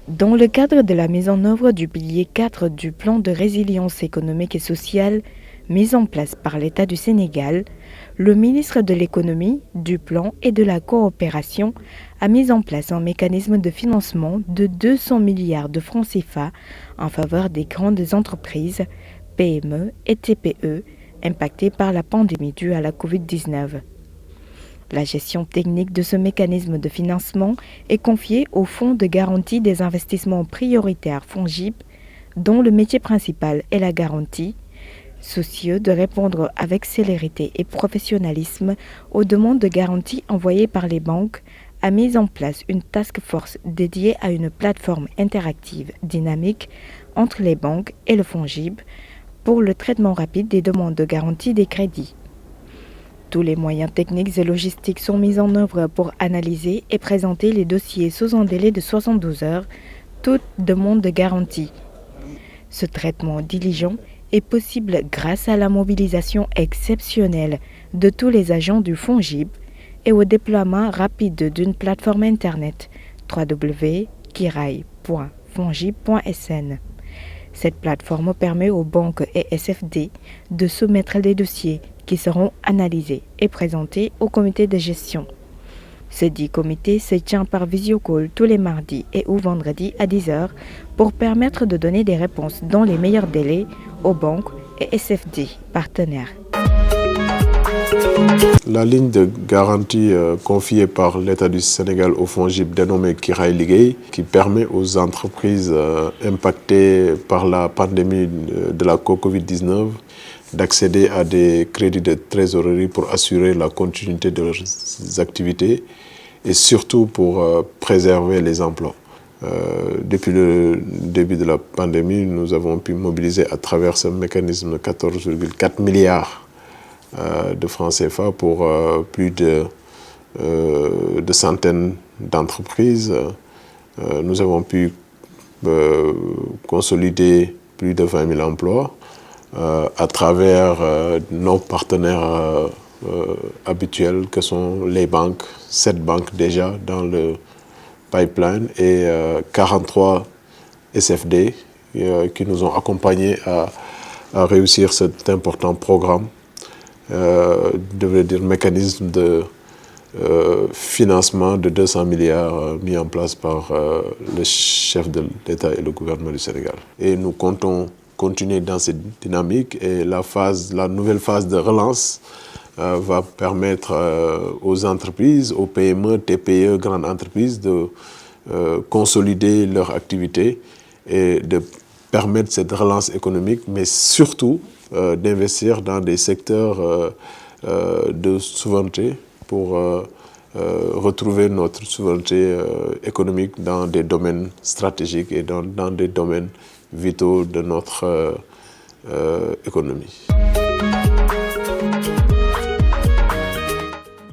Dans le cadre de la mise en œuvre du pilier 4 du plan de résilience économique et sociale mis en place par l'État du Sénégal, le ministre de l'Économie, du Plan et de la Coopération a mis en place un mécanisme de financement de 200 milliards de francs CFA en faveur des grandes entreprises, PME et TPE impactées par la pandémie due à la Covid-19. La gestion technique de ce mécanisme de financement est confiée au Fonds de garantie des investissements prioritaires FONGIP, dont le métier principal est la garantie, soucieux de répondre avec célérité et professionnalisme aux demandes de garantie envoyées par les banques, a mis en place une task force dédiée à une plateforme interactive dynamique entre les banques et le FONGIP pour le traitement rapide des demandes de garantie des crédits. Tous les moyens techniques et logistiques sont mis en œuvre pour analyser et présenter les dossiers sous un délai de 72 heures, toute demande de garantie. Ce traitement diligent est possible grâce à la mobilisation exceptionnelle de tous les agents du FONGIP et au déploiement rapide d'une plateforme internet www.kirai.fongip.sn. Cette plateforme permet aux banques et SFD de soumettre des dossiers qui seront analysés et présentés au comité de gestion. Ce dit comité se tient par visiocall tous les mardis et ou vendredis à 10h pour permettre de donner des réponses dans les meilleurs délais aux banques et SFD partenaires. La ligne de garantie confiée par l'État du Sénégal au FONGIP dénommée Kirai Liguey, qui permet aux entreprises impactées par la pandémie de la Covid-19 d'accéder à des crédits de trésorerie pour assurer la continuité de leurs activités et surtout pour préserver les emplois. Depuis le début de la pandémie, nous avons pu mobiliser à travers ce mécanisme 14,4 milliards de francs CFA pour plus de centaines d'entreprises. Nous avons pu consolider plus de 20 000 emplois à travers nos partenaires habituels que sont les banques, 7 banques déjà dans le pipeline et 43 SFD qui nous ont accompagnés à réussir cet important programme. Devrait dire mécanisme de financement de 200 milliards mis en place par le chef de l'État et le gouvernement du Sénégal. Et nous comptons continuer dans cette dynamique et la nouvelle phase de relance va permettre aux entreprises, aux PME, TPE, grandes entreprises de consolider leur activité et de permettre cette relance économique, mais surtout d'investir dans des secteurs de souveraineté pour retrouver notre souveraineté économique dans des domaines stratégiques et dans des domaines vitaux de notre économie.